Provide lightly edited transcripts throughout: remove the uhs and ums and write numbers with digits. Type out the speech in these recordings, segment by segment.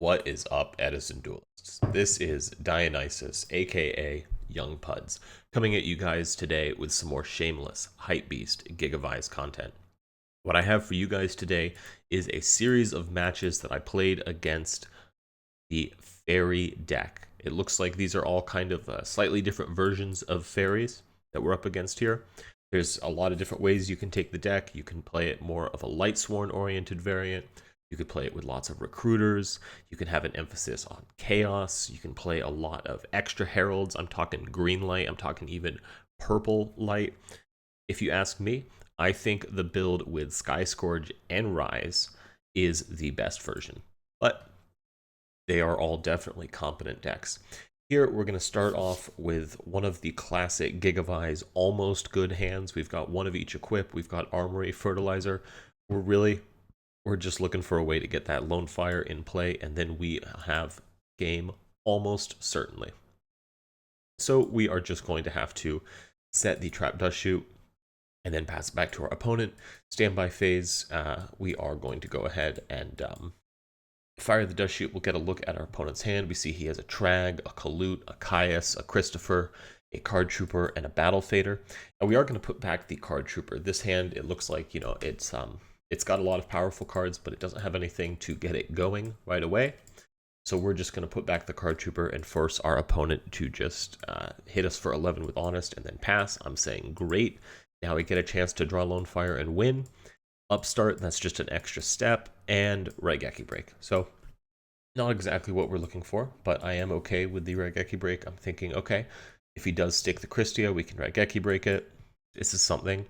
What is up, Edison Duelists? This is Dionysus, aka Young Puds, coming at you guys today with some more shameless, hypebeast Gigavise content. What I have for you guys today is a series of matches that I played against the fairy deck. It looks like these are all kind of slightly different versions of fairies that we're up against here. There's a lot of different ways you can take the deck. You can play it more of a Lightsworn oriented variant. You could play it with lots of recruiters. You can have an emphasis on chaos. You can play a lot of extra heralds. I'm talking green light. I'm talking even purple light. If you ask me, I think the build with Sky Scourge and Rise is the best version. But they are all definitely competent decks. Here, we're going to start off with one of the classic Gigavise almost good hands. We've got one of each equip. We've got Armory, Fertilizer. We're just looking for a way to get that Lonefire in play, and then we have game almost certainly. So we are just going to have to set the Trap Dust Shoot, and then pass it back to our opponent. Standby phase, we are going to go ahead and fire the Dust Shoot. We'll get a look at our opponent's hand. We see he has a Trag, a Kalute, a Caius, a Christopher, a Card Trooper, and a Battle Fader. And we are going to put back the Card Trooper. This hand, it looks like, it's got a lot of powerful cards, but it doesn't have anything to get it going right away. So we're just going to put back the Card Trooper and force our opponent to just hit us for 11 with Honest and then pass. I'm saying great. Now we get a chance to draw Lonefire and win. Upstart, that's just an extra step, and Raigeki Break. So not exactly what we're looking for, but I am okay with the Raigeki Break. I'm thinking, okay, if he does stick the Krystia, we can Raigeki Break it. This is something.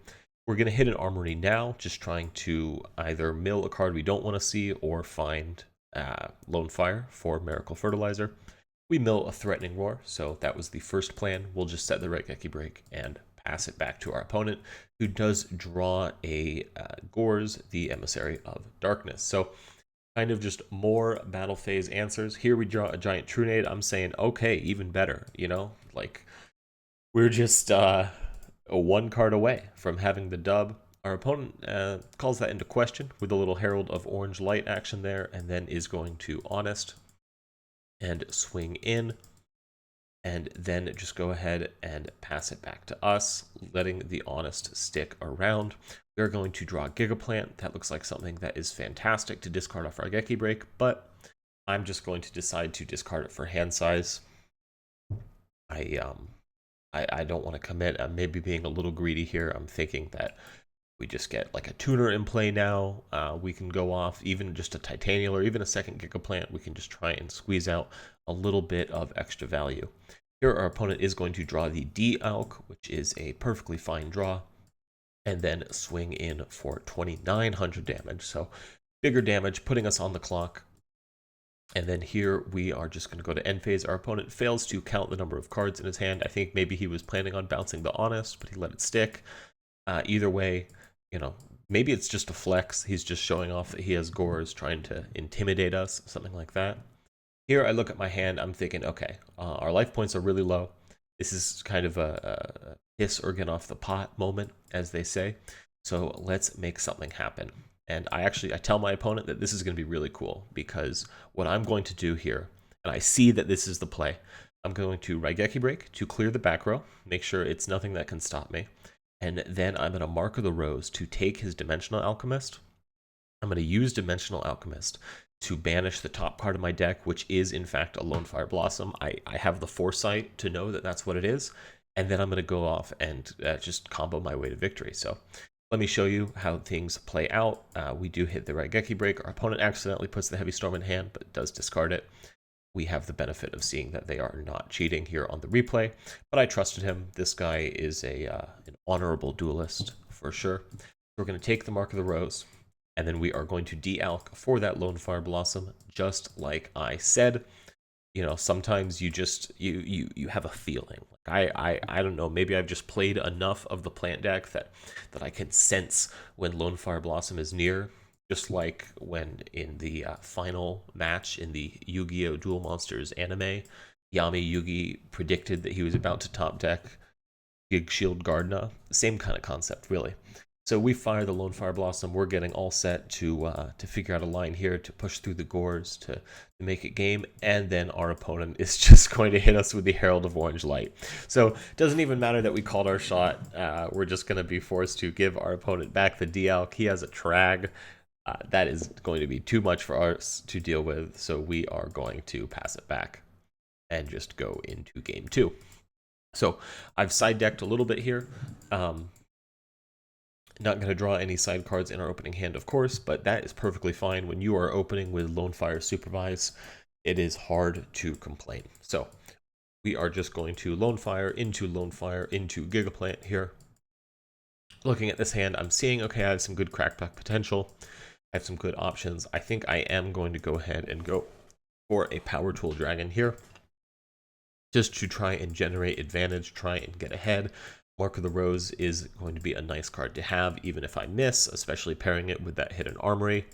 We're going to hit an Armory now, just trying to either mill a card we don't want to see or find Lonefire for Miracle Fertilizer. We mill a Threatening Roar, so that was the first plan. We'll just set the Raigeki Break and pass it back to our opponent, who does draw a Gores, the Emissary of Darkness. So kind of just more battle phase answers. Here we draw a Giant Trunade. I'm saying, okay, even better, like we're just one card away from having the dub. Our opponent calls that into question with a little Herald of Orange Light action there, and then is going to Honest and swing in, and then just go ahead and pass it back to us, letting the Honest stick around. We're going to draw Gigaplant. That looks like something that is fantastic to discard off Raigeki Break, but I'm just going to decide to discard it for hand size. I don't want to commit. I'm maybe being a little greedy here. I'm thinking that we just get like a tuner in play now. We can go off even just a Tytannial or even a second Gigaplant. We can just try and squeeze out a little bit of extra value. Here our opponent is going to draw the D-Alk, which is a perfectly fine draw, and then swing in for 2,900 damage. So bigger damage, putting us on the clock. And then here we are just going to go to end phase. Our opponent fails to count the number of cards in his hand. I think maybe he was planning on bouncing the Honest, but he let it stick. Either way, maybe it's just a flex. He's just showing off that he has Gores, trying to intimidate us, something like that. Here I look at my hand. I'm thinking, okay, our life points are really low. This is kind of a hiss or get off the pot moment, as they say. So let's make something happen. And I tell my opponent that this is going to be really cool, because what I'm going to do here, and I see that this is the play, I'm going to Raigeki Break to clear the back row, make sure it's nothing that can stop me. And then I'm going to Mark of the Rose to take his Dimensional Alchemist. I'm going to use Dimensional Alchemist to banish the top card of my deck, which is in fact a Lonefire Blossom. I have the foresight to know that that's what it is. And then I'm going to go off and just combo my way to victory. So let me show you how things play out. We do hit the Raigeki Break. Our opponent accidentally puts the Heavy Storm in hand, but does discard it. We have the benefit of seeing that they are not cheating here on the replay, but I trusted him. This guy is an honorable duelist for sure. We're going to take the Mark of the Rose, and then we are going to de-alk for that Lonefire Blossom, just like I said. Sometimes you have a feeling. I don't know, maybe I've just played enough of the plant deck that I can sense when Lonefire Blossom is near. Just like when in the final match in the Yu-Gi-Oh! Duel Monsters anime, Yami Yugi predicted that he was about to top deck Gig Shield Gardna. Same kind of concept, really. So we fire the Lonefire Blossom. We're getting all set to figure out a line here to push through the Gores to make it game, and then our opponent is just going to hit us with the Herald of Orange Light. So it doesn't even matter that we called our shot. We're just going to be forced to give our opponent back the Dialk. He has a Trag. That is going to be too much for us to deal with, so we are going to pass it back and just go into game 2. So I've side decked a little bit here. Not going to draw any side cards in our opening hand, of course, but that is perfectly fine. When you are opening with Lonefire Supervise, it is hard to complain. So we are just going to Lonefire into Gigaplant here. Looking at this hand, I'm seeing, okay, I have some good crackback potential. I have some good options. I think I am going to go ahead and go for a Power Tool Dragon here, just to try and generate advantage, try and get ahead. Mark of the Rose is going to be a nice card to have, even if I miss, especially pairing it with that Hidden Armory.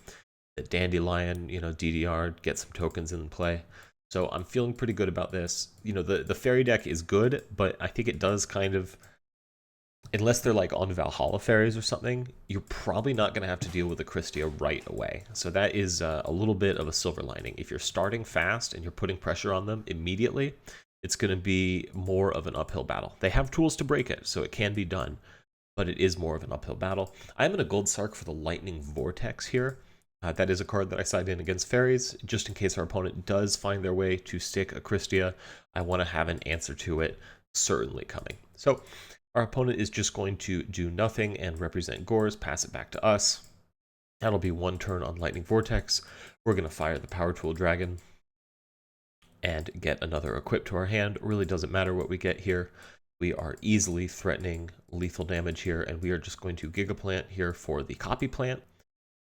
The Dandelion, DDR, get some tokens in play. So I'm feeling pretty good about this. The Fairy deck is good, but I think it does kind of, unless they're like on Valhalla Fairies or something, you're probably not going to have to deal with the Krystia right away. So that is a little bit of a silver lining. If you're starting fast and you're putting pressure on them immediately, it's going to be more of an uphill battle. They have tools to break it, so it can be done, but it is more of an uphill battle. I'm in a Gold Sark for the Lightning Vortex here. That is a card that I side in against Fairies, just in case our opponent does find their way to stick a Krystia. I want to have an answer to it certainly coming. So our opponent is just going to do nothing and represent Gores, pass it back to us. That'll be one turn on Lightning Vortex. We're going to fire the Power Tool Dragon and get another equip to our hand. It really doesn't matter what we get here. We are easily threatening lethal damage here, and we are just going to Gigaplant here for the Copy Plant,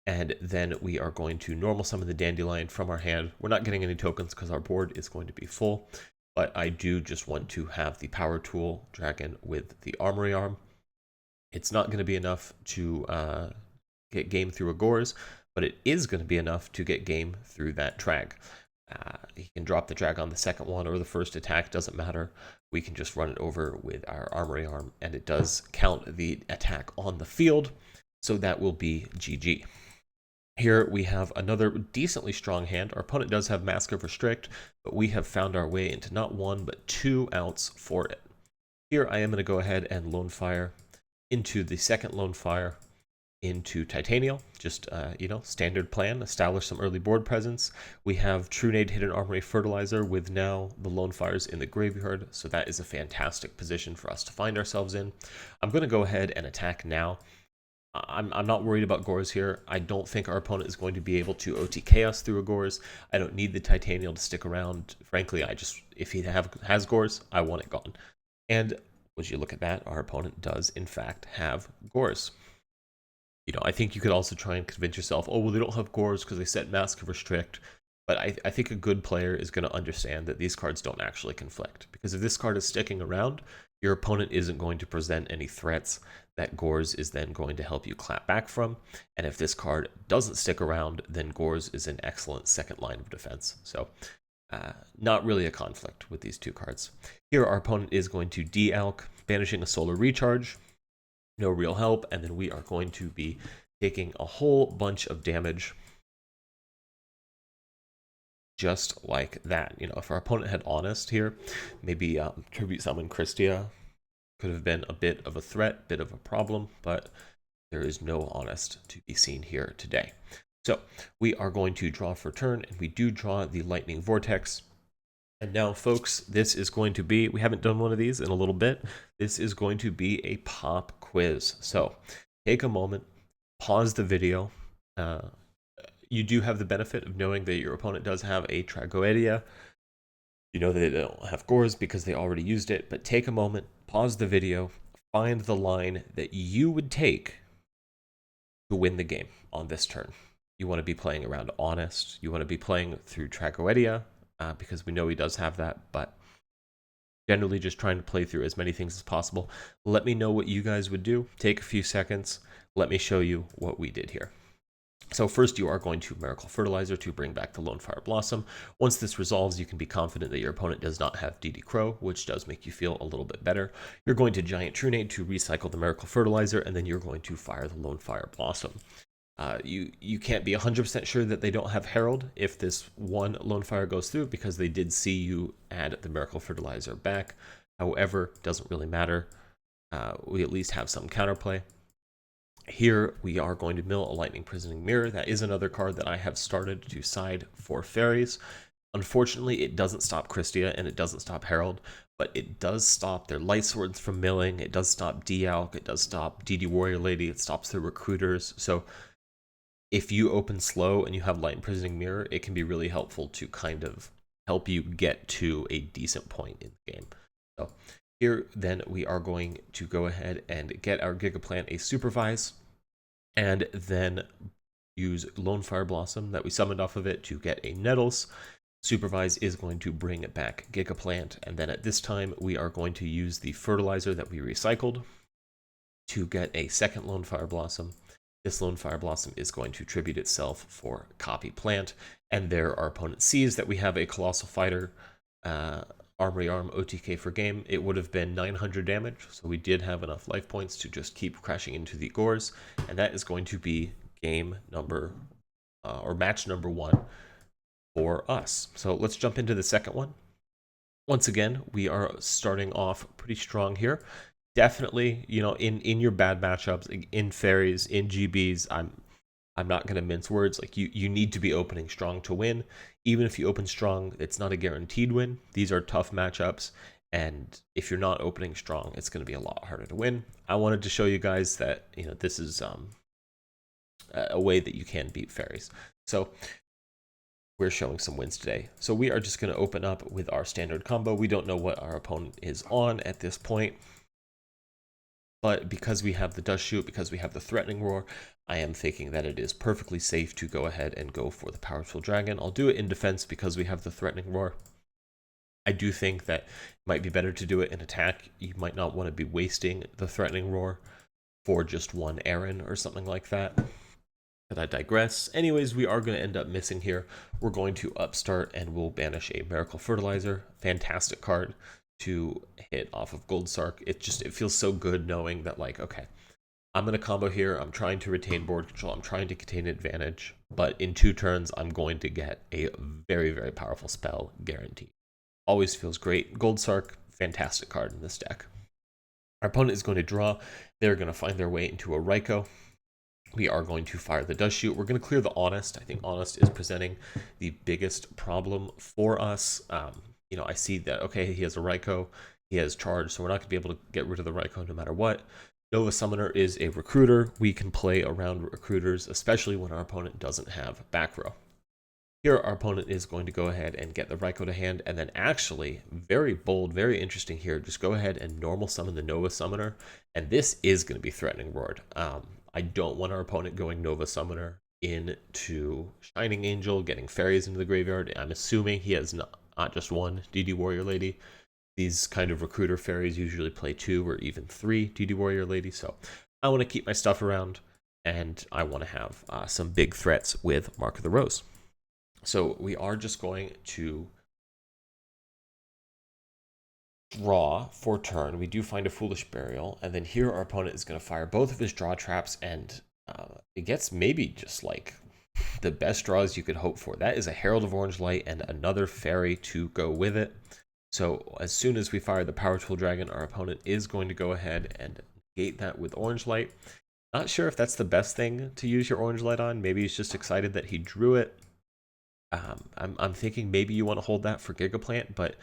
and then we are going to normal summon the Dandelion from our hand. We're not getting any tokens because our board is going to be full, but I do just want to have the Power Tool Dragon with the Armory Arm. It's not going to be enough to get game through a Gores, but it is going to be enough to get game through that Trag. He can drop the drag on the second one or the first attack, doesn't matter. We can just run it over with our Armory Arm, and it does count the attack on the field, so that will be GG. Here we have another decently strong hand. Our opponent does have Mask of Restrict, but we have found our way into not 1, but 2 outs for it. Here I am going to go ahead and Lonefire into the second Lonefire into Tytannial, just, standard plan, establish some early board presence. We have Trunade Hidden Armory Fertilizer with now the Lonefires in the graveyard, so that is a fantastic position for us to find ourselves in. I'm going to go ahead and attack now. I'm not worried about Gores here. I don't think our opponent is going to be able to OTK us through a Gores. I don't need the Tytannial to stick around. Frankly, if he has Gores, I want it gone. And would you look at that, our opponent does in fact have Gores. I think you could also try and convince yourself, oh, well, they don't have Gores because they set Mask of Restrict. But I think a good player is going to understand that these cards don't actually conflict. Because if this card is sticking around, your opponent isn't going to present any threats that Gores is then going to help you clap back from. And if this card doesn't stick around, then Gores is an excellent second line of defense. So not really a conflict with these two cards. Here, our opponent is going to de-alk, banishing a Solar Recharge. No real help, and then we are going to be taking a whole bunch of damage just like that. If our opponent had Honest here, maybe Tribute Summon Krystia could have been a bit of a threat, bit of a problem, but there is no Honest to be seen here today. So we are going to draw for turn, and we do draw the Lightning Vortex. And now, folks, this is going to be, we haven't done one of these in a little bit. This is going to be a pop quiz. So take a moment, pause the video. You do have the benefit of knowing that your opponent does have a Tragoedia. You know that they don't have Gores because they already used it, but take a moment, pause the video, find the line that you would take to win the game on this turn. You want to be playing around Honest. You want to be playing through Tragoedia. Because we know he does have that, but generally just trying to play through as many things as possible. Let me know what you guys would do. Take a few seconds. Let me show you what we did here. So first you are going to Miracle Fertilizer to bring back the Lonefire Blossom. Once this resolves, you can be confident that your opponent does not have DD Crow, which does make you feel a little bit better. You're going to Giant Trunade to recycle the Miracle Fertilizer, and then you're going to fire the Lonefire Blossom. You can't be 100% sure that they don't have Herald if this one Lonefire goes through, because they did see you add the Miracle Fertilizer back. However, doesn't really matter. We at least have some counterplay. Here we are going to mill a Lightning Prisoning Mirror. That is another card that I have started to side for fairies. Unfortunately, it doesn't stop Krystia and it doesn't stop Herald, but it does stop their Light Swords from milling. It does stop D-Alk. It does stop DD Warrior Lady. It stops their recruiters. So if you open slow and you have Light Imprisoning Mirror, it can be really helpful to kind of help you get to a decent point in the game. So here, then, we are going to go ahead and get our Gigaplant a Supervise, and then use Lonefire Blossom that we summoned off of it to get a Nettles. Supervise is going to bring back Gigaplant, and then at this time, we are going to use the Fertilizer that we recycled to get a second Lonefire Blossom. This Lonefire Blossom is going to tribute itself for Copy Plant, and there our opponent sees that we have a Colossal Fighter Armory Arm OTK for game. It would have been 900 damage, so we did have enough life points to just keep crashing into the Gores, and that is going to be game number, or match number 1 for us. So let's jump into the second one. Once again, we are starting off pretty strong here. Definitely, you know, in your bad matchups, in fairies, in GBs, I'm not going to mince words. Like, you need to be opening strong to win. Even if you open strong, it's not a guaranteed win. These are tough matchups, and if you're not opening strong, it's going to be a lot harder to win. I wanted to show you guys that, you know, this is a way that you can beat fairies. So we're showing some wins today. So we are just going to open up with our standard combo. We don't know what our opponent is on at this point, but because we have the Dust Shoot, because we have the Threatening Roar, I am thinking that it is perfectly safe to go ahead and go for the Powerful Dragon. I'll do it in defense because we have the Threatening Roar. I do think that it might be better to do it in attack. You might not want to be wasting the Threatening Roar for just one Aaron or something like that. But I digress. Anyways, we are going to end up missing here. We're going to upstart and we'll banish a Miracle Fertilizer. Fantastic card to hit off of Gold Sark. It feels so good knowing that, like, okay, I'm going to combo here. I'm trying to retain board control. I'm trying to contain advantage. But in 2 turns, I'm going to get a very, very powerful spell guaranteed. Always feels great. Gold Sark, fantastic card in this deck. Our opponent is going to draw. They're going to find their way into a Raikou. We are going to fire the Dust Shoot. We're going to clear the Honest. I think Honest is presenting the biggest problem for us. You know, I see that, okay, he has a Raikou. He has Charge, so we're not going to be able to get rid of the Raikou no matter what. Nova Summoner is a recruiter. We can play around recruiters, especially when our opponent doesn't have back row. Here, our opponent is going to go ahead and get the Raikou to hand, and then actually, very bold, very interesting here, just go ahead and normal summon the Nova Summoner, and this is going to be Threatening Roared. I don't want our opponent going Nova Summoner into Shining Angel, getting fairies into the graveyard. I'm assuming he has not just one DD Warrior Lady. These kind of recruiter fairies usually play 2 or even 3 DD Warrior Lady, so I want to keep my stuff around, and I want to have some big threats with Mark of the Rose. So we are just going to draw for turn. We do find a Foolish Burial, and then here our opponent is going to fire both of his draw traps, and it gets maybe just like the best draws you could hope for. That is a Herald of Orange Light and another fairy to go with it. So as soon as we fire the Powerful Dragon, our opponent is going to go ahead and negate that with Orange Light. Not sure if that's the best thing to use your Orange Light on. Maybe he's just excited that he drew it. I'm thinking maybe you want to hold that for Gigaplant, but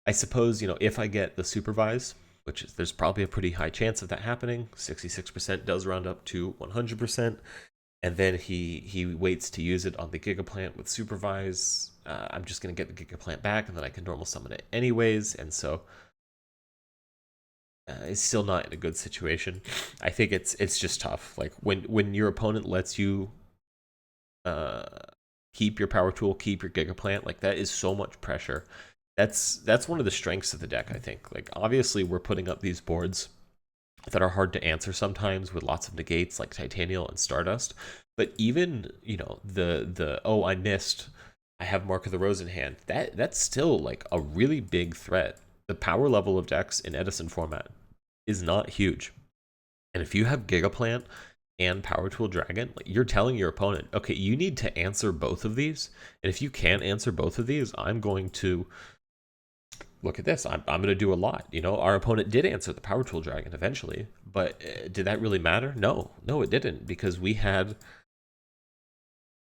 I suppose, you know, if I get the Supervise, which is, there's probably a pretty high chance of that happening, 66% does round up to 100%, and then he waits to use it on the Gigaplant with Supervise, I'm just going to get the Gigaplant back, and then I can normal summon it anyways, and so it's still not in a good situation. I think it's just tough. Like, when your opponent lets you keep your Power Tool, keep your Gigaplant, like, that is so much pressure. That's one of the strengths of the deck, I think. Like, obviously we're putting up these boards that are hard to answer sometimes with lots of negates like Tytannial and Stardust. But even, you know, the oh, I missed, I have Mark of the Rose in hand, that's still like a really big threat. The power level of decks in Edison format is not huge. And if you have Gigaplant and Power Tool Dragon, like, you're telling your opponent, okay, you need to answer both of these. And if you can't answer both of these, I'm going to look at this. I'm going to do a lot. You know, our opponent did answer the Power Tool Dragon eventually, but did that really matter? No, it didn't, because we had,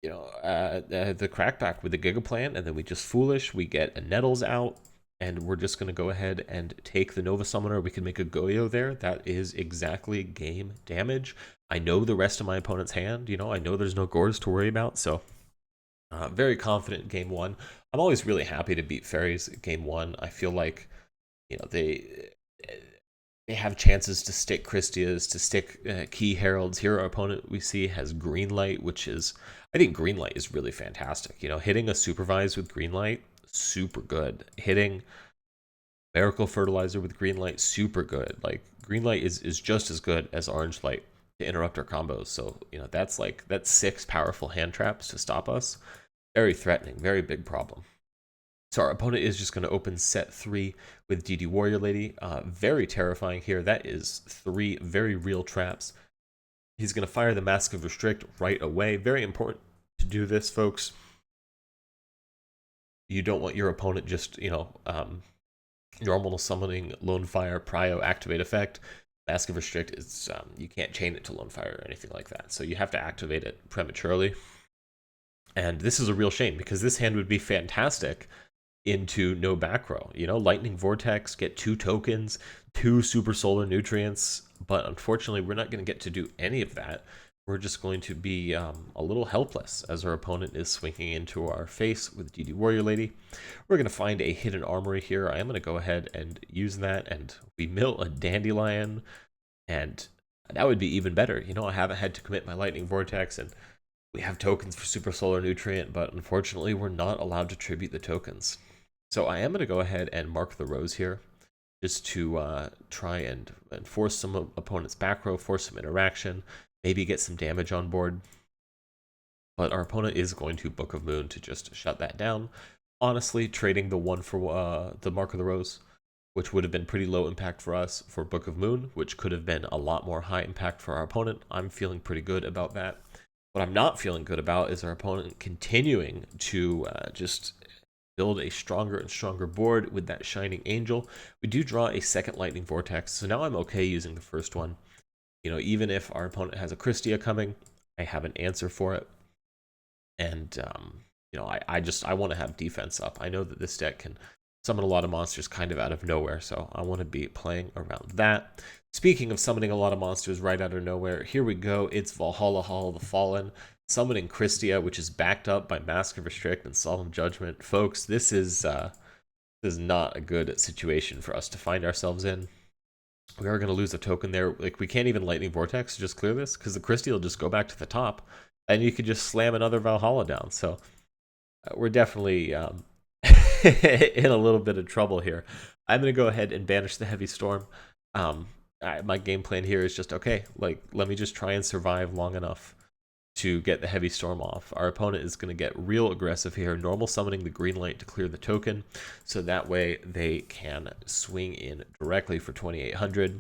you know, the crackback with the Gigaplant, and then we just foolish. We get a Nettles out, and we're just going to go ahead and take the Nova Summoner. We can make a Goyo there. That is exactly game damage. I know the rest of my opponent's hand. You know, I know there's no Gores to worry about, so very confident in game one. I'm always really happy to beat Fairies game one. I feel like, you know, they have chances to stick Krystias, to stick Key Heralds. Here our opponent we see has Greenlight, which is, I think Greenlight is really fantastic. You know, hitting a Supervise with Greenlight, super good. Hitting Miracle Fertilizer with Greenlight, super good. Like, Greenlight is just as good as Orange Light to interrupt our combos. So, you know, that's 6 powerful hand traps to stop us. Very threatening, very big problem. So our opponent is just going to open set 3 with DD Warrior Lady. Very terrifying here. That is 3 very real traps. He's going to fire the Mask of Restrict right away. Very important to do this, folks. You don't want your opponent just, you know, normal summoning Lonefire Prio activate effect. Mask of Restrict is, you can't chain it to Lonefire or anything like that. So you have to activate it prematurely. And this is a real shame, because this hand would be fantastic into no back row. You know, Lightning Vortex, get 2 tokens, 2 Super Solar Nutrients, but unfortunately we're not going to get to do any of that. We're just going to be a little helpless as our opponent is swinging into our face with DD Warrior Lady. We're going to find a hidden armory here. I am going to go ahead and use that, and we mill a Dandelion, and that would be even better. You know, I haven't had to commit my Lightning Vortex, and we have tokens for Super Solar Nutrient, but unfortunately we're not allowed to tribute the tokens. So I am going to go ahead and mark the Rose here, just to try and force some opponent's back row, force some interaction, maybe get some damage on board. But our opponent is going to Book of Moon to just shut that down. Honestly, trading the 1 for the Mark of the Rose, which would have been pretty low impact for us, for Book of Moon, which could have been a lot more high impact for our opponent. I'm feeling pretty good about that. What I'm not feeling good about is our opponent continuing to just build a stronger and stronger board with that Shining Angel. We do draw a second Lightning Vortex, so now I'm okay using the first one. You know, even if our opponent has a Krystia coming, I have an answer for it. And, you know, I want to have defense up. I know that this deck can summon a lot of monsters kind of out of nowhere, so I want to be playing around that. Speaking of summoning a lot of monsters right out of nowhere, here we go. It's Valhalla Hall of the Fallen, summoning Krystia, which is backed up by Mask of Restrict and Solemn Judgment. Folks, this is not a good situation for us to find ourselves in. We are going to lose a token there. Like, we can't even Lightning Vortex to just clear this, because the Krystia will just go back to the top, and you could just slam another Valhalla down. So we're definitely in a little bit of trouble here. I'm going to go ahead and banish the Heavy Storm. My game plan here is just, okay, like, let me just try and survive long enough to get the Heavy Storm off. Our opponent is going to get real aggressive here, normal summoning the Greenlight to clear the token, so that way they can swing in directly for 2,800.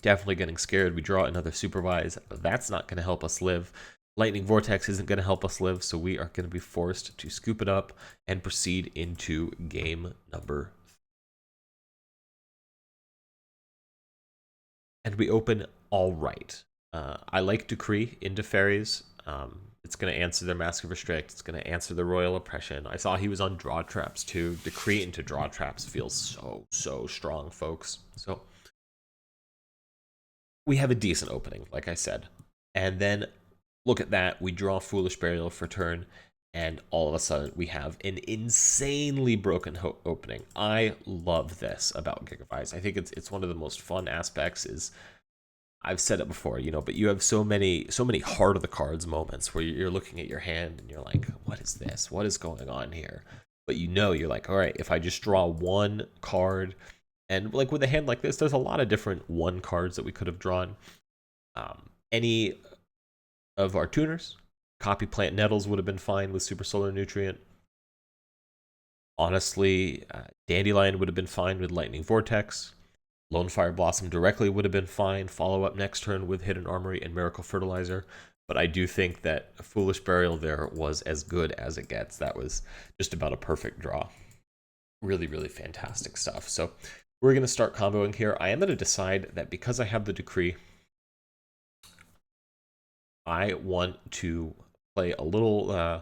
Definitely getting scared. We draw another Supervise. That's not going to help us live. Lightning Vortex isn't going to help us live, so we are going to be forced to scoop it up and proceed into game number 3. And we open all right. I like Decree into Fairies. It's going to answer their Mask of Restrict. It's going to answer the Royal Oppression. I saw he was on Draw Traps too. Decree into Draw Traps feels so strong, folks. So we have a decent opening, like I said. And then look at that. We draw Foolish Burial for turn, and all of a sudden we have an insanely broken opening. I love this about Gigavise. I think it's one of the most fun aspects. Is I've said it before, you know, but you have so many heart of the cards moments where you're looking at your hand and you're like, what is this? What is going on here? But you know, you're like, all right, if I just draw one card And like with a hand like this, there's a lot of different one cards that we could have drawn. Any of our tuners, Copy Plant Nettles would have been fine with Super Solar Nutrient. Honestly, Dandelion would have been fine with Lightning Vortex. Lonefire Blossom directly would have been fine. Follow up next turn with Hidden Armory and Miracle Fertilizer. But I do think that Foolish Burial there was as good as it gets. That was just about a perfect draw. Really, really fantastic stuff. So we're going to start comboing here. I am going to decide that because I have the Decree, I want to play a little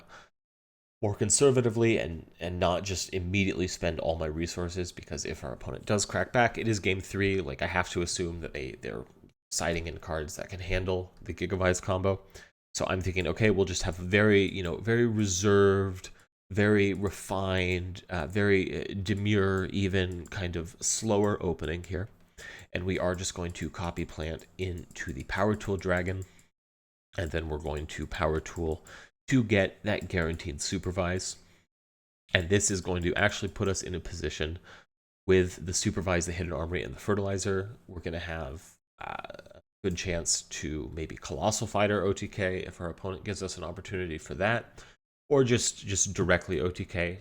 more conservatively and not just immediately spend all my resources, because if our opponent does crack back, it is game 3. Like, I have to assume that they're siding in cards that can handle the Gigavise combo. So I'm thinking, okay, we'll just have very, very reserved, very refined, very demure, even kind of slower opening here. And we are just going to copy plant into the Power Tool Dragon. And then we're going to Power Tool to get that guaranteed Supervise. And this is going to actually put us in a position with the Supervise, the Hidden Armory, and the Fertilizer. We're going to have a good chance to maybe Colossal Fighter OTK if our opponent gives us an opportunity for that, or just directly OTK.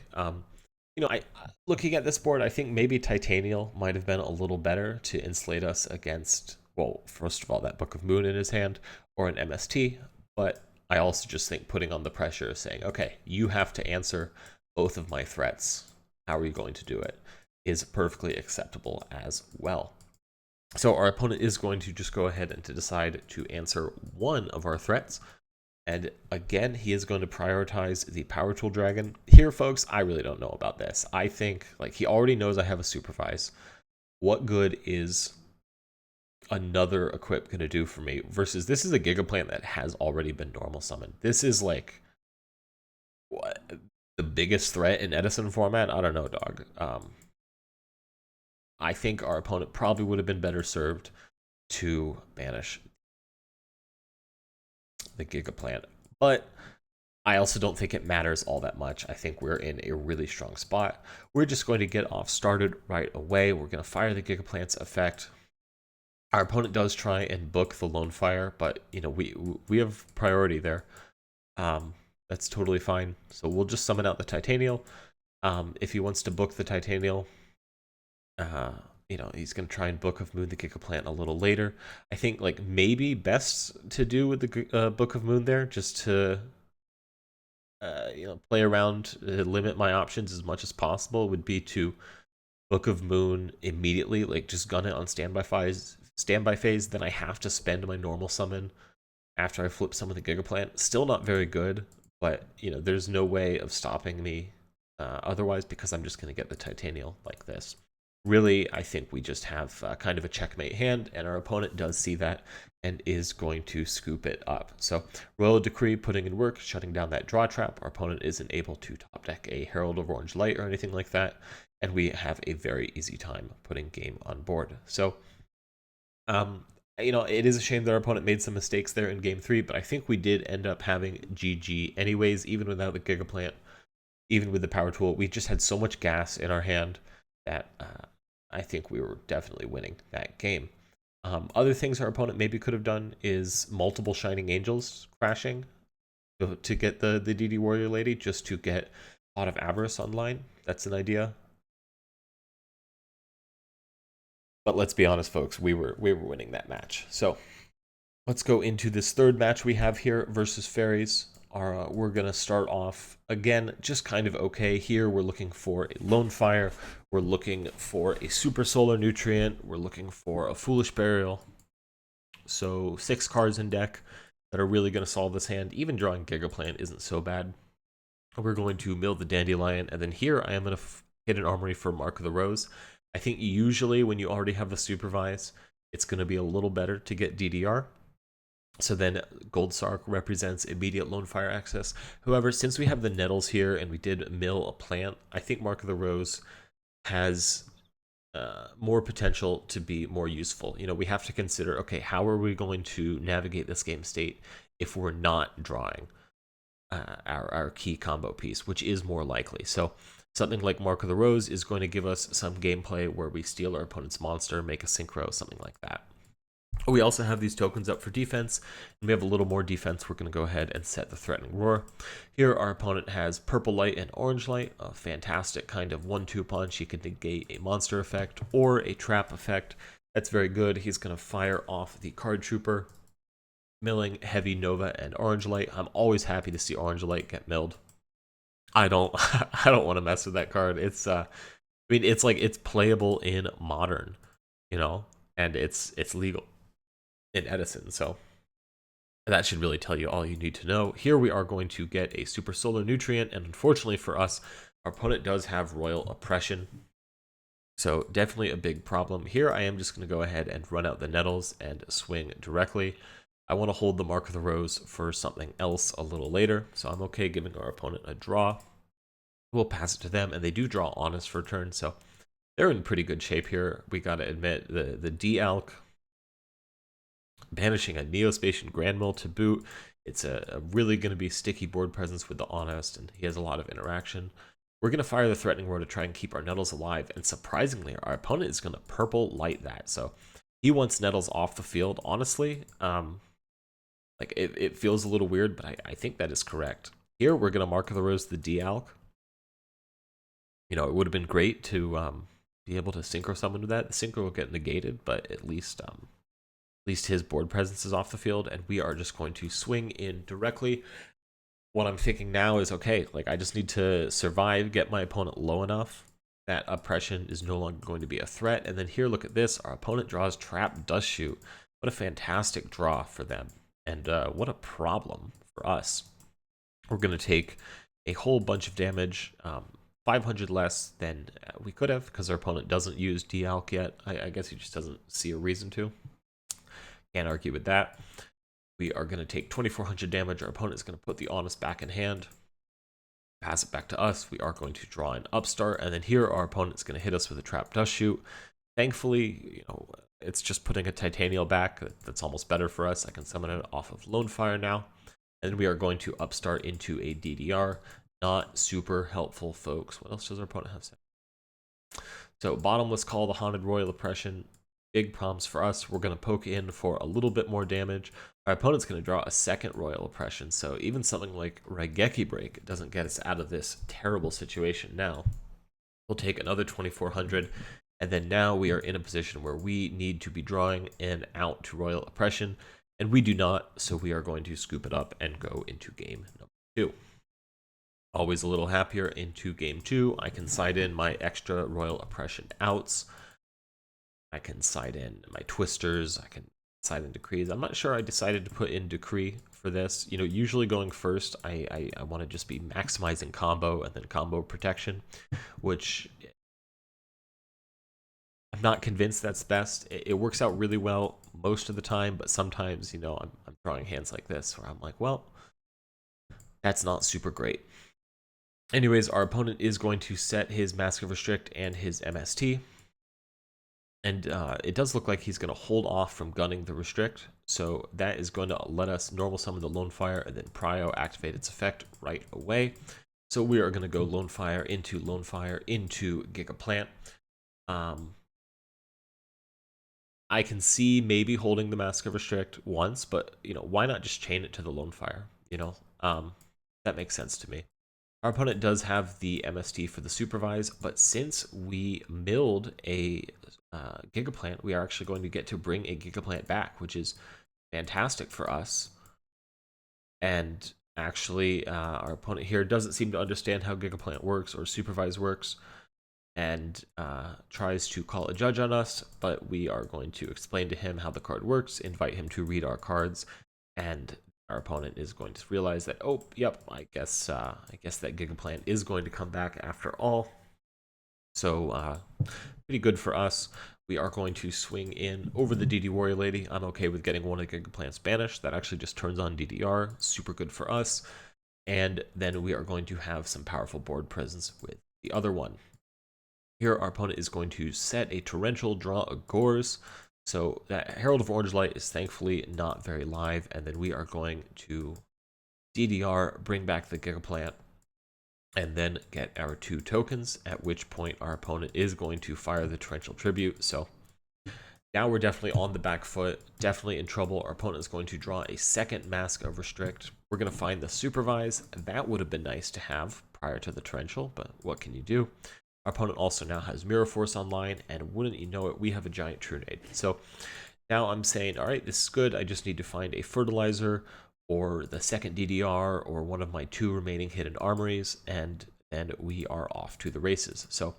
Looking at this board, I think maybe Tytannial might have been a little better to insulate us against, well, first of all, that Book of Moon in his hand, or an MST, but I also just think putting on the pressure, saying, okay, you have to answer both of my threats. How are you going to do it? Is perfectly acceptable as well. So our opponent is going to just go ahead and to decide to answer one of our threats. And again, he is going to prioritize the Power Tool Dragon. Here, folks, I really don't know about this. I think, like, he already knows I have a Supervise. What good is another equip going to do for me, versus this is a Gigaplant that has already been normal summoned. This is like what, the biggest threat in Edison format? I don't know, dog. I think our opponent probably would have been better served to banish the Gigaplant, but I also don't think it matters all that much. I think we're in a really strong spot. We're just going to get off started right away. We're going to fire the Gigaplant's effect. Our opponent does try and book the Lonefire, but we have priority there. That's totally fine. So we'll just summon out the Tytannial. If he wants to book the Tytannial, he's going to try and Book of Moon the Gigaplant a little later. I think like maybe best to do with the Book of Moon there, just to play around, limit my options as much as possible, would be to Book of Moon immediately, like just gun it on standby phase, then I have to spend my normal summon after I flip summon the Gigaplant. Still not very good, but there's no way of stopping me otherwise, because I'm just going to get the Tytannial like this. Really, I think we just have kind of a checkmate hand, and our opponent does see that and is going to scoop it up. So Royal Decree putting in work, shutting down that draw trap. Our opponent isn't able to top deck a Herald of Orange Light or anything like that, and we have a very easy time putting game on board. So it is a shame that our opponent made some mistakes there in game 3, but I think we did end up having GG anyways, even without the Gigaplant, even with the Power Tool. We just had so much gas in our hand that I think we were definitely winning that game. Other things our opponent maybe could have done is multiple Shining Angels crashing to get the DD Warrior Lady, just to get Pot of Avarice online. That's an idea. But let's be honest, folks, we were winning that match. So let's go into this third match we have here versus Fairies. We're going to start off, again, just kind of okay here. We're looking for a Lonefire. We're looking for a Super Solar Nutrient. We're looking for a Foolish Burial. So 6 cards in deck that are really going to solve this hand. Even drawing Gigaplant isn't so bad. We're going to mill the Dandelion, and then here I am going to hit an Armory for Mark of the Rose. I think usually when you already have a Supervise, it's going to be a little better to get DDR. So then Gold Sark represents immediate Lonefire access. However, since we have the Nettles here and we did mill a plant, I think Mark of the Rose has more potential to be more useful. We have to consider, okay, how are we going to navigate this game state if we're not drawing our key combo piece, which is more likely. So Something like Mark of the Rose is going to give us some gameplay where we steal our opponent's monster, make a synchro, something like that. We also have these tokens up for defense, and we have a little more defense. We're going to go ahead and set the Threatening Roar. Here, our opponent has Purple Light and Orange Light, a fantastic kind of 1-2 punch. He can negate a monster effect or a trap effect. That's very good. He's going to fire off the Card Trooper, milling Heavy Nova and Orange Light. I'm always happy to see Orange Light get milled. I don't want to mess with that card. It's I mean, it's like it's playable in Modern, you know, and it's legal in Edison, so that should really tell you all you need to know. Here we are going to get a Super Solar Nutrient, and unfortunately for us, our opponent does have Royal Oppression, so definitely a big problem. Here I am just going to go ahead and run out the Nettles and swing directly. I want to hold the Mark of the Rose for something else a little later, so I'm okay giving our opponent a draw. We'll pass it to them, and they do draw Honest for turn, so they're in pretty good shape here. We got to admit, the D-Alk, banishing a Neospatian Grand Mill to boot. It's a really going to be sticky board presence with the Honest, and he has a lot of interaction. We're going to fire the Threatening Roar to try and keep our Nettles alive, and surprisingly, our opponent is going to Purple Light that, so he wants Nettles off the field. Honestly, like it feels a little weird, but I think that is correct. Here, we're going to Mark of the Rose the D-Alk. You know, it would have been great to be able to synchro summon with that. The synchro will get negated, but at least his board presence is off the field, and we are just going to swing in directly. What I'm thinking now is, okay, like I just need to survive, get my opponent low enough that oppression is no longer going to be a threat. And then here, look at this. Our opponent draws Trap Dust Shoot. What a fantastic draw for them. And what a problem for us. We're going to take a whole bunch of damage, 500 less than we could have, because our opponent doesn't use D-Alk yet. I guess he just doesn't see a reason to. Can't argue with that. We are going to take 2400 damage. Our opponent is going to put the Honest back in hand, pass it back to us. We are going to draw an Upstart, and then here our opponent is going to hit us with a Trap Dust Shoot. Thankfully, you know, it's just putting a Tytannial back. That's almost better for us. I can summon it off of Lonefire now. And we are going to Upstart into a DDR. Not super helpful, folks. What else does our opponent have set? So Bottomless Call, the Haunted Royal Oppression. Big problems for us. We're going to poke in for a little bit more damage. Our opponent's going to draw a second Royal Oppression. So even something like Raigeki Break doesn't get us out of this terrible situation now. We'll take another 2400. And then now we are in a position where we need to be drawing in out to Royal Oppression, and we do not, so we are going to scoop it up and go into game number 2. Always a little happier into game 2. I can side in my extra Royal Oppression outs. I can side in my Twisters. I can side in Decrees. I'm not sure I decided to put in Decree for this. You know, usually going first, I want to just be maximizing combo and then combo protection, which I'm not convinced that's best. It works out really well most of the time, but sometimes, you know, I'm drawing hands like this where I'm like, well, that's not super great. Anyways, our opponent is going to set his Mask of Restrict and his MST. And it does look like he's going to hold off from gunning the Restrict. So that is going to let us normal summon the Lonefire and then Prio activate its effect right away. So we are going to go Lonefire into Gigaplant. I can see maybe holding the Mask of Restrict once, but, you know, why not just chain it to the Lonefire? You know, that makes sense to me. Our opponent does have the MST for the Supervise, but since we milled a Gigaplant, we are actually going to get to bring a Gigaplant back, which is fantastic for us. And actually, our opponent here doesn't seem to understand how Gigaplant works or Supervise works, and tries to call a judge on us, but we are going to explain to him how the card works, invite him to read our cards, and our opponent is going to realize that, oh, yep, I guess that Gigaplant is going to come back after all. So pretty good for us. We are going to swing in over the DD Warrior Lady. I'm okay with getting one of the Gigaplants banished. That actually just turns on DDR. Super good for us. And then we are going to have some powerful board presence with the other one. Here, our opponent is going to set a Torrential, draw a Gores. So that Herald of Orange Light is thankfully not very live. And then we are going to DDR, bring back the Gigaplant. and then get our 2 tokens, at which point our opponent is going to fire the Torrential Tribute. So now we're definitely on the back foot, definitely in trouble. Our opponent is going to draw a second Mask of Restrict. We're going to find the Supervise. That would have been nice to have prior to the Torrential, but what can you do? Our opponent also now has Mirror Force online, and wouldn't you know it, we have a Giant Trunade. So now I'm saying, all right, this is good. I just need to find a Fertilizer or the second DDR or one of my 2 remaining hidden armories, and then we are off to the races. So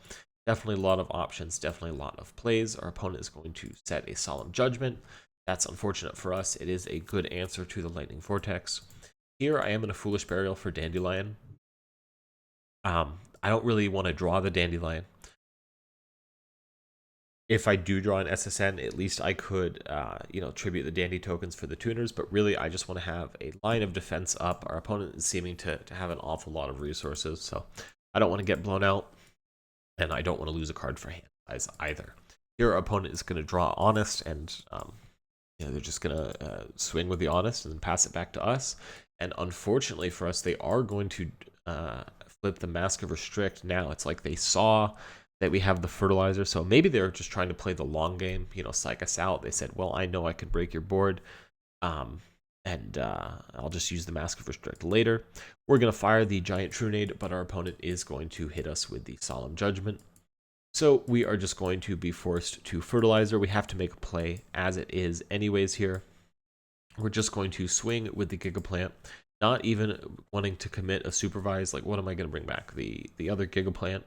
definitely a lot of options, definitely a lot of plays. Our opponent is going to set a Solemn Judgment. That's unfortunate for us. It is a good answer to the Lightning Vortex. Here I am in a Foolish Burial for Dandelion. I don't really want to draw the Dandelion. If I do draw an SSN, at least I could, tribute the Dandy tokens for the tuners, but really I just want to have a line of defense up. Our opponent is seeming to have an awful lot of resources, so I don't want to get blown out, and I don't want to lose a card for hand size either. Here our opponent is going to draw Honest, and they're just going to swing with the Honest and then pass it back to us. And unfortunately for us, they are going to flip the Mask of Restrict now. It's like they saw that we have the Fertilizer, so maybe they're just trying to play the long game, psych us out. They said, well, I know I can break your board, and I'll just use the Mask of Restrict later. We're going to fire the Giant Trunade, but our opponent is going to hit us with the Solemn Judgment. So we are just going to be forced to Fertilizer. We have to make a play as it is anyways here. We're just going to swing with the Gigaplant, not even wanting to commit a Supervise. Like, what am I going to bring back? The other Gigaplant?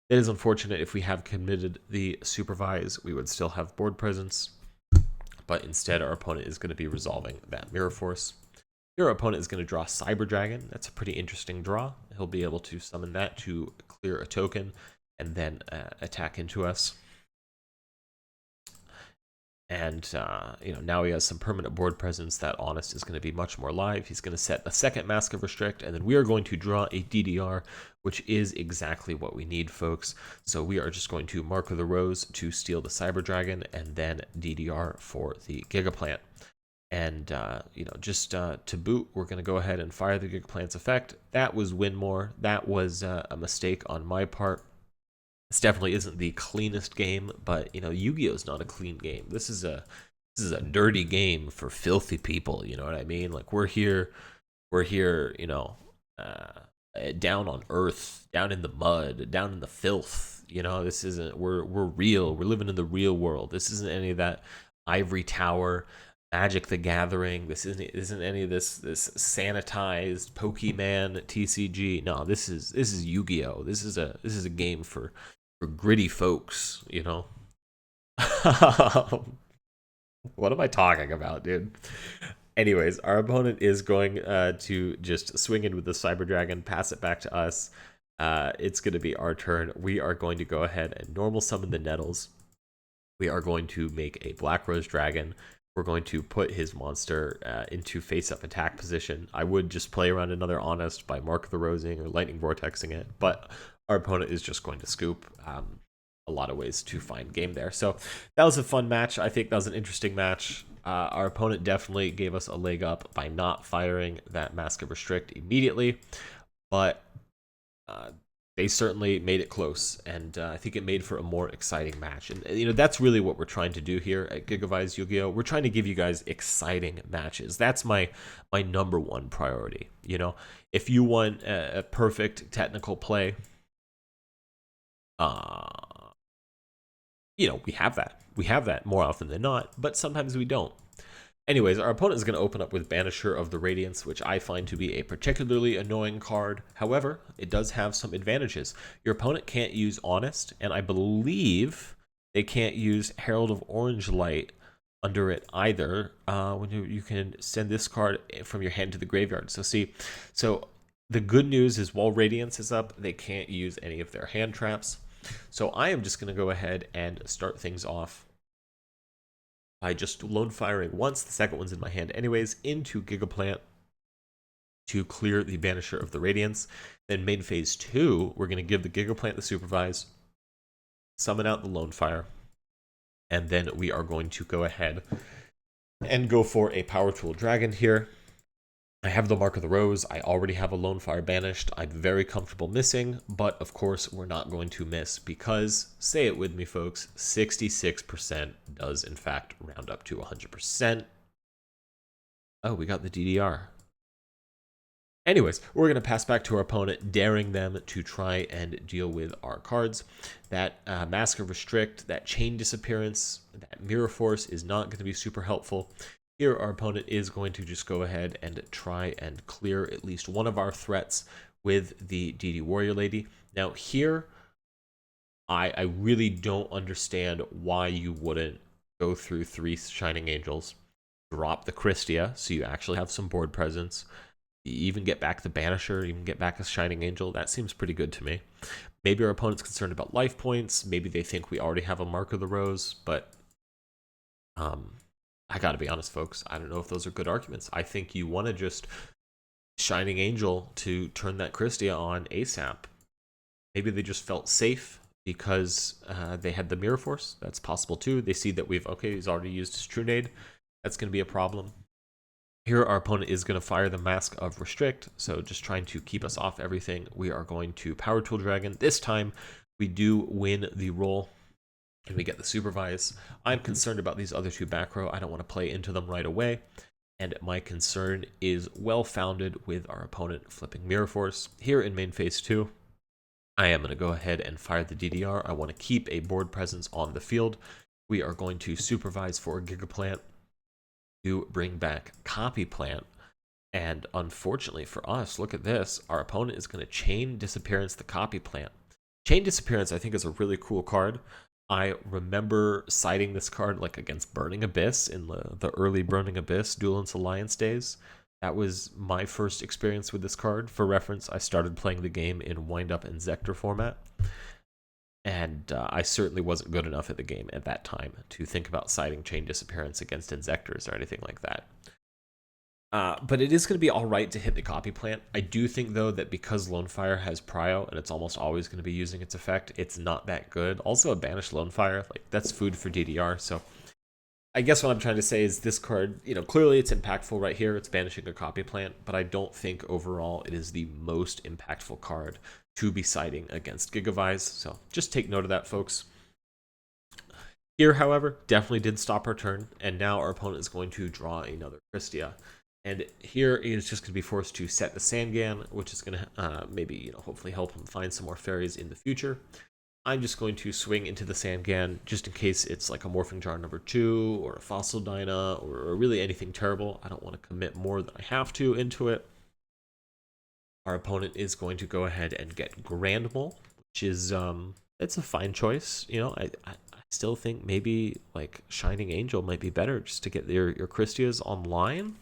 It is unfortunate. If we have committed the Supervise, we would still have board presence, but instead our opponent is going to be resolving that Mirror Force. Your opponent is going to draw Cyber Dragon. That's a pretty interesting draw. He'll be able to summon that to clear a token and then attack into us. And now he has some permanent board presence. That Honest is going to be much more live. He's going to set a second Mask of Restrict, and then we are going to draw a DDR, which is exactly what we need, folks. So we are just going to Mark of the Rose to steal the Cyber Dragon, and then DDR for the Gigaplant. And to boot, we're going to go ahead and fire the Gigaplant's effect. That was win more. That was a mistake on my part. This definitely isn't the cleanest game, but Yu-Gi-Oh is not a clean game. This is a dirty game for filthy people. You know what I mean? Like we're here, down on earth, down in the mud, down in the filth. This isn't. We're real. We're living in the real world. This isn't any of that Ivory Tower, Magic the Gathering. This isn't any of this sanitized Pokemon TCG. No, this is Yu-Gi-Oh. This is a game for gritty folks, What am I talking about, dude? Anyways, our opponent is going to just swing in with the Cyber Dragon, pass it back to us. It's going to be our turn. We are going to go ahead and normal summon the Nettles. We are going to make a Black Rose Dragon. We're going to put his monster into face-up attack position. I would just play around another Honest by Mark of the Rosing or Lightning Vortexing it, but our opponent is just going to scoop. A lot of ways to find game there. So that was a fun match. I think that was an interesting match. Our opponent definitely gave us a leg up by not firing that Mask of Restrict immediately, but they certainly made it close, and I think it made for a more exciting match. And that's really what we're trying to do here at Gigavise Yu-Gi-Oh. We're trying to give you guys exciting matches. That's my number one priority. If you want a perfect technical play, we have that. We have that more often than not, but sometimes we don't. Anyways, our opponent is going to open up with Banisher of the Radiance, which I find to be a particularly annoying card. However, it does have some advantages. Your opponent can't use Honest, and I believe they can't use Herald of Orange Light under it either. When you can send this card from your hand to the graveyard. So the good news is while Radiance is up, they can't use any of their hand traps. So I am just going to go ahead and start things off by just lone firing once. The second one's in my hand anyways, into Gigaplant to clear the Banisher of the Radiance. Then main phase 2, we're going to give the Gigaplant the Supervise, summon out the Lonefire, and then we are going to go ahead and go for a Power Tool Dragon here. I have the Mark of the Rose. I already have a Lonefire banished. I'm very comfortable missing, but of course we're not going to miss because, say it with me folks, 66% does in fact round up to 100%. Oh, we got the DDR. Anyways, we're going to pass back to our opponent, daring them to try and deal with our cards. That Mask of Restrict, that Chain Disappearance, that Mirror Force is not going to be super helpful. Here, our opponent is going to just go ahead and try and clear at least one of our threats with the DD Warrior Lady. Now, here, I really don't understand why you wouldn't go through 3 Shining Angels, drop the Krystia, so you actually have some board presence, even get back the Banisher, even get back a Shining Angel. That seems pretty good to me. Maybe our opponent's concerned about life points. Maybe they think we already have a Mark of the Rose, but I gotta be honest, folks. I don't know if those are good arguments. I think you want to just Shining Angel to turn that Krystia on ASAP. Maybe they just felt safe because they had the Mirror Force. That's possible too. They see that he's already used his True Nade. That's going to be a problem. Here, our opponent is going to fire the Mask of Restrict, so just trying to keep us off everything. We are going to Power Tool Dragon. This time, we do win the roll, and we get the Supervise. I'm concerned about these other 2 back row. I don't want to play into them right away, and my concern is well-founded with our opponent flipping Mirror Force. Here in main phase 2, I am going to go ahead and fire the DDR. I want to keep a board presence on the field. We are going to Supervise for Gigaplant to bring back Copy Plant. And unfortunately for us, look at this. Our opponent is going to Chain Disappearance the Copy Plant. Chain Disappearance, I think, is a really cool card. I remember citing this card like against Burning Abyss in the early Burning Abyss Duelist Alliance days. That was my first experience with this card. For reference, I started playing the game in Wind Up and Zector format. And I certainly wasn't good enough at the game at that time to think about citing Chain Disappearance against Inzectors or anything like that. But it is going to be all right to hit the Copy Plant. I do think, though, that because Lonefire has Prio and it's almost always going to be using its effect, it's not that good. Also, a banished Lonefire, like that's food for DDR. So I guess what I'm trying to say is this card, clearly it's impactful right here. It's banishing a Copy Plant, but I don't think overall it is the most impactful card to be citing against Gigavise. So just take note of that, folks. Here, however, definitely did stop our turn, and now our opponent is going to draw another Krystia. And here is just going to be forced to set the Sangan, which is going to maybe hopefully help him find some more fairies in the future. I'm just going to swing into the Sangan just in case it's like a Morphing Jar number 2 or a Fossil Dyna or really anything terrible. I don't want to commit more than I have to into it. Our opponent is going to go ahead and get Grand Mole, which is it's a fine choice. I still think maybe like Shining Angel might be better just to get your Krystias online.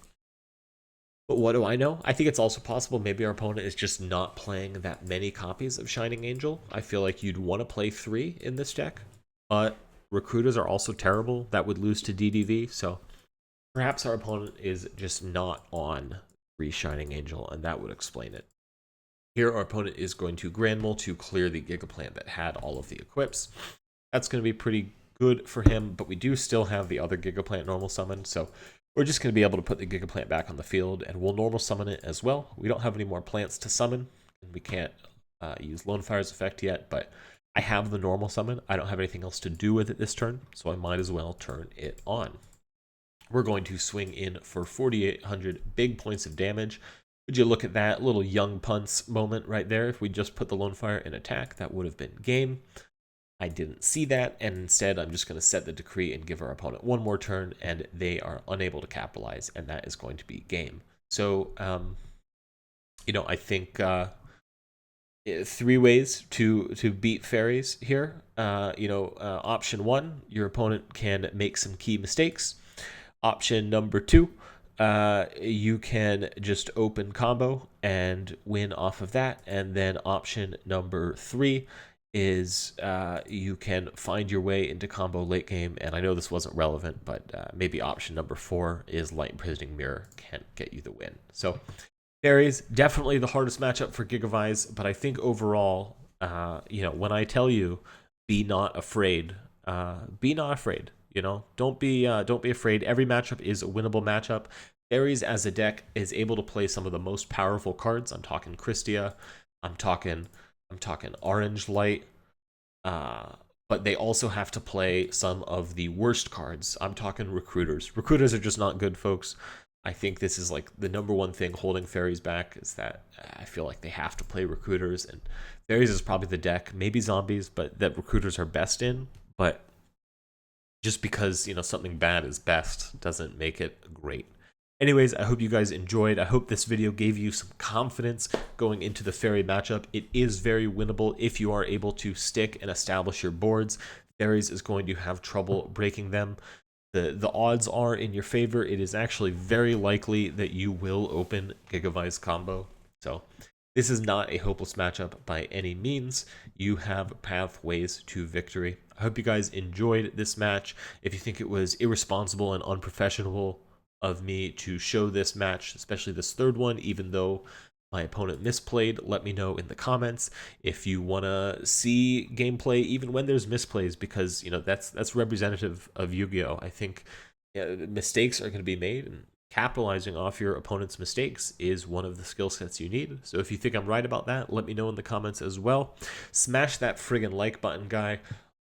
But what do I know? I think it's also possible maybe our opponent is just not playing that many copies of Shining Angel. I feel like you'd want to play 3 in this deck, but Recruiters are also terrible. That would lose to DDV, so perhaps our opponent is just not on 3 Shining Angel, and that would explain it. Here, our opponent is going to Grand Mole to clear the Gigaplant that had all of the equips. That's going to be pretty good for him, but we do still have the other Gigaplant normal summon, so we're just going to be able to put the Gigaplant back on the field, and we'll normal summon it as well. We don't have any more plants to summon, and we can't use Lonefire's effect yet, but I have the normal summon. I don't have anything else to do with it this turn, so I might as well turn it on. We're going to swing in for 4,800 big points of damage. Would you look at that little young punts moment right there? If we just put the Lonefire in attack, that would have been game. I didn't see that, and instead I'm just going to set the decree and give our opponent one more turn, and they are unable to capitalize, and that is going to be game. So, I think 3 ways to beat fairies here. Option 1, your opponent can make some key mistakes. Option number 2, you can just open combo and win off of that. And then option number 3 is you can find your way into combo late game. And I know this wasn't relevant, but maybe option number 4 is Light Imprisoning Mirror can get you the win. So fairies, definitely the hardest matchup for Gigavise, but I think overall, when I tell you, be not afraid, be not afraid. Don't be afraid. Every matchup is a winnable matchup. Fairies as a deck is able to play some of the most powerful cards. I'm talking Krystia, I'm talking Orange Light, but they also have to play some of the worst cards. I'm talking Recruiters. Recruiters are just not good, folks. I think this is like the number one thing holding Fairies back is that I feel like they have to play Recruiters, and Fairies is probably the deck, maybe Zombies, but that Recruiters are best in. But just because, you know, something bad is best doesn't make it great. Anyways, I hope you guys enjoyed. I hope this video gave you some confidence going into the Fairy matchup. It is very winnable if you are able to stick and establish your boards. Fairies is going to have trouble breaking them. The odds are in your favor. It is actually very likely that you will open Gigavise combo. So this is not a hopeless matchup by any means. You have pathways to victory. I hope you guys enjoyed this match. If you think it was irresponsible and unprofessional of me to show this match, especially this third one, even though my opponent misplayed, let me know in the comments. If you want to see gameplay even when there's misplays, because, you know, that's representative of Yu-Gi-Oh! I think mistakes are going to be made, and capitalizing off your opponent's mistakes is one of the skill sets you need. So if you think I'm right about that, let me know in the comments as well. Smash that friggin' like button, guy.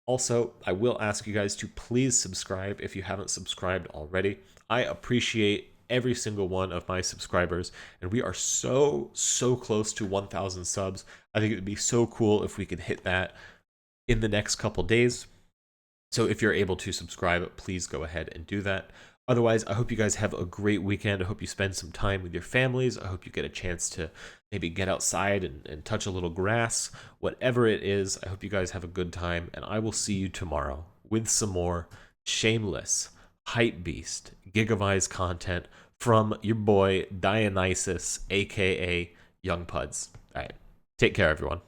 Also, I will ask you guys to please subscribe if you haven't subscribed already. I appreciate every single one of my subscribers, and we are so close to 1,000 subs. I think it would be so cool if we could hit that in the next couple days. So if you're able to subscribe, please go ahead and do that. Otherwise, I hope you guys have a great weekend. I hope you spend some time with your families. I hope you get a chance to maybe get outside and touch a little grass. Whatever it is, I hope you guys have a good time, and I will see you tomorrow with some more shameless, hype beast, Gigavise content from your boy Dionysus, aka Young Puds. All right, take care, everyone.